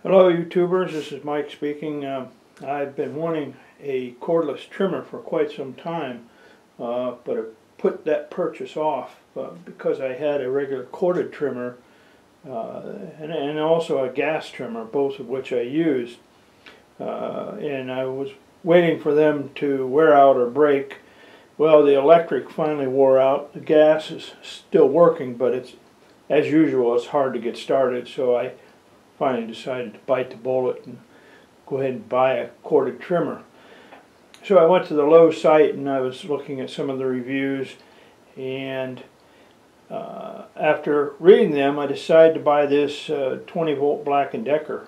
Hello YouTubers, this is Mike speaking. I've been wanting a cordless trimmer for quite some time, but I put that purchase off because I had a regular corded trimmer and also a gas trimmer, both of which I used, and I was waiting for them to wear out or break. Well, the electric finally wore out. The gas is still working, but it's, as usual, it's hard to get started, so I finally decided to bite the bullet and go ahead and buy a corded trimmer. So I went to the Lowe's site and I was looking at some of the reviews, and after reading them I decided to buy this 20-volt Black Decker,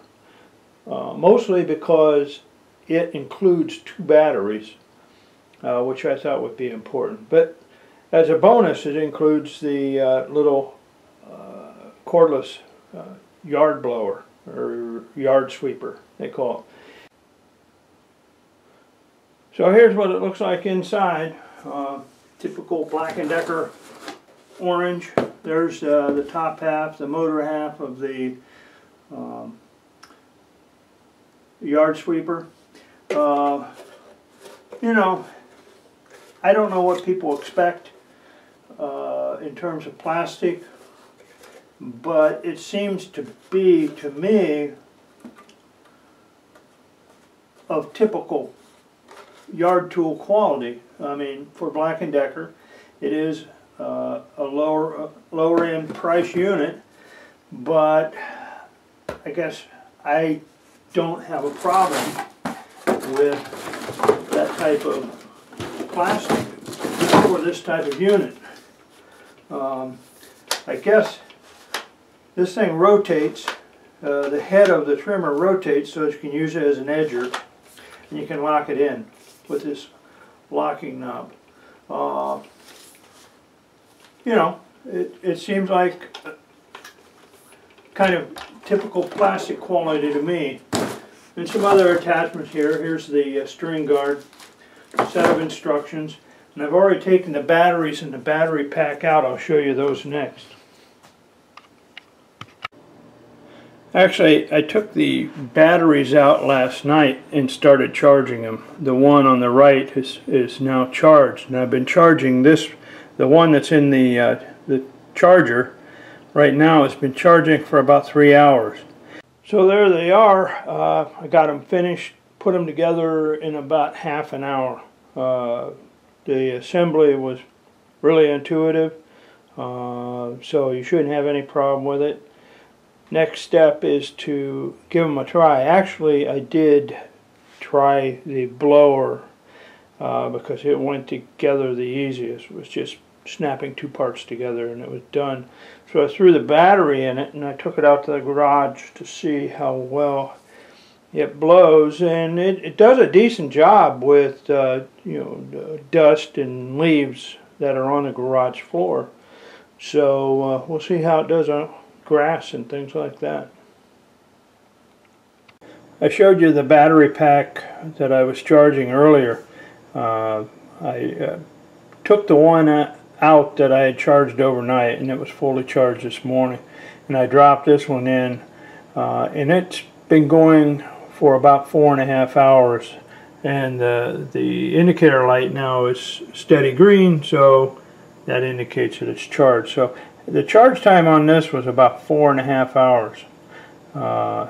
mostly because it includes 2 batteries, which I thought would be important. But as a bonus, it includes the little cordless yard blower, or yard sweeper they call it. So here's what it looks like inside. Typical Black Decker orange. There's the top half, the motor half of the yard sweeper. You know, I don't know what people expect in terms of plastic, but it seems to be, to me, of typical yard tool quality. I mean, for Black Decker, it is a lower end price unit, but I guess I don't have a problem with that type of plastic for this type of unit. I guess this thing rotates, the head of the trimmer rotates so that you can use it as an edger, and you can lock it in with this locking knob. You know, it seems like kind of typical plastic quality to me. And some other attachments here. Here's the string guard, set of instructions, and I've already taken the batteries and the battery pack out. I'll show you those next. Actually, I took the batteries out last night and started charging them. The one on the right is now charged, and I've been charging this, the one that's in the charger right now has been charging for about 3 hours. So there they are. I got them finished, put them together in about half an hour. The assembly was really intuitive, so you shouldn't have any problem with it. Next step is to give them a try. Actually, I did try the blower because it went together the easiest. It was just snapping 2 parts together and it was done. So I threw the battery in it and I took it out to the garage to see how well it blows, and it does a decent job with you know, dust and leaves that are on the garage floor. So we'll see how it does on grass and things like that. I showed you the battery pack that I was charging earlier. I took the one out that I had charged overnight, and it was fully charged this morning, and I dropped this one in, and it's been going for about 4.5 hours, and the indicator light now is steady green, so that indicates that it's charged. So the charge time on this was about 4.5 hours,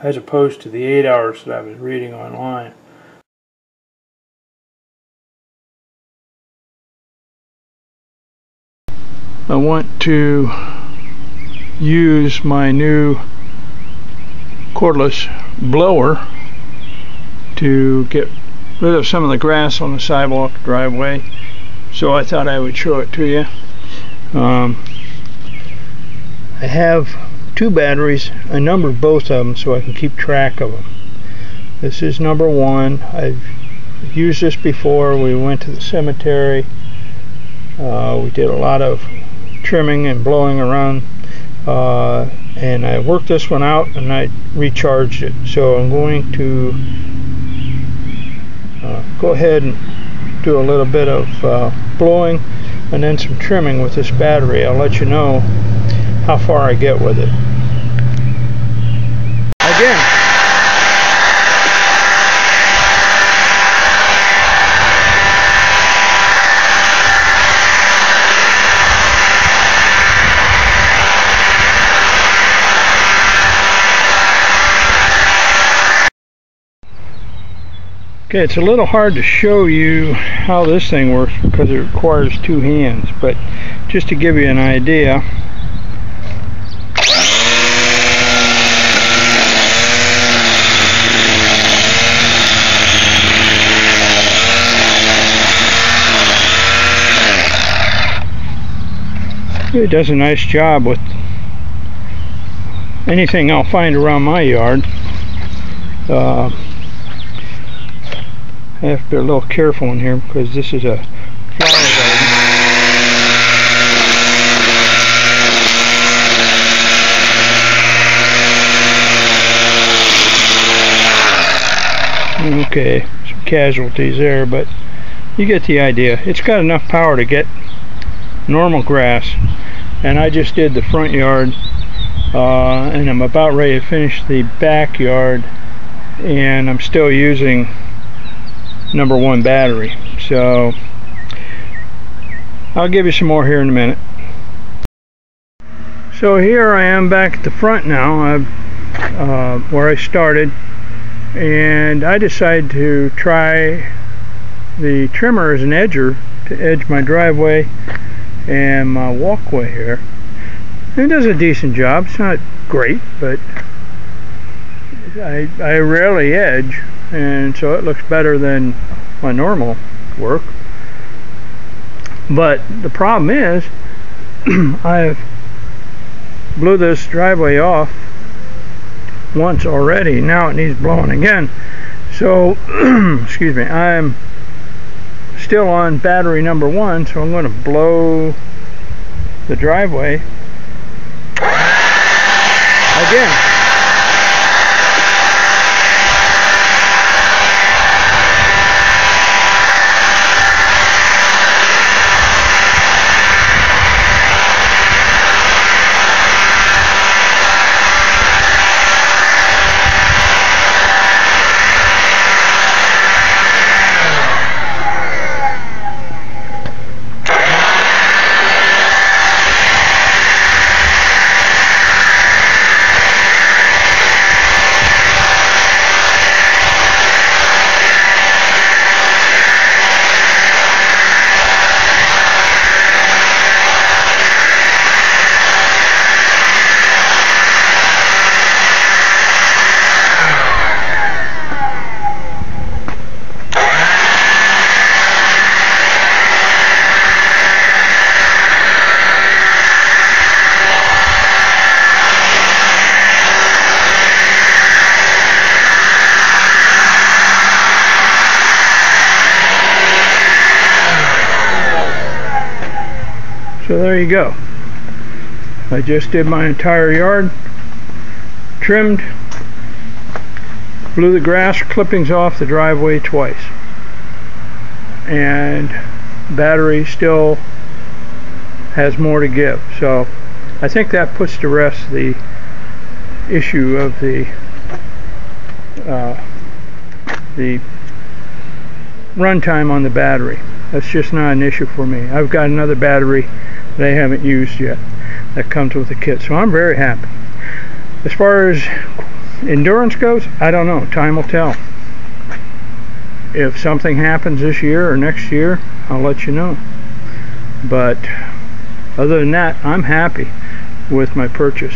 as opposed to the 8 hours that I was reading online. I want to use my new cordless blower to get rid of some of the grass on the sidewalk driveway, so I thought I would show it to you. I have 2 batteries. I numbered both of them so I can keep track of them. This is number 1. I've used this before. We went to the cemetery. We did a lot of trimming and blowing around, and I worked this one out and I recharged it. So I'm going to go ahead and do a little bit of blowing and then some trimming with this battery. I'll let you know how far I get with it. Again, Okay, it's a little hard to show you how this thing works because it requires two hands, but just to give you an idea, it does a nice job with anything I'll find around my yard. I have to be a little careful in here because this is a flower garden. Okay, some casualties there, but you get the idea. It's got enough power to get normal grass, and I just did the front yard, and I'm about ready to finish the backyard, and I'm still using #1 battery. So I'll give you some more here in a minute. So here I am back at the front now, where I started, and I decided to try the trimmer as an edger to edge my driveway and my walkway here. It does a decent job. It's not great, but I rarely edge, and so it looks better than my normal work. But the problem is I've blew this driveway off once already. Now it needs blowing again. So excuse me, I'm still on battery #1, so I'm going to blow the driveway again. So there you go. I just did my entire yard, trimmed, blew the grass clippings off the driveway twice, and battery still has more to give. So I think that puts to rest the issue of the runtime on the battery. That's just not an issue for me. I've got another battery that I haven't used yet that comes with the kit, so I'm very happy. As far as endurance goes, I don't know. Time will tell. If something happens this year or next year, I'll let you know. But other than that, I'm happy with my purchase.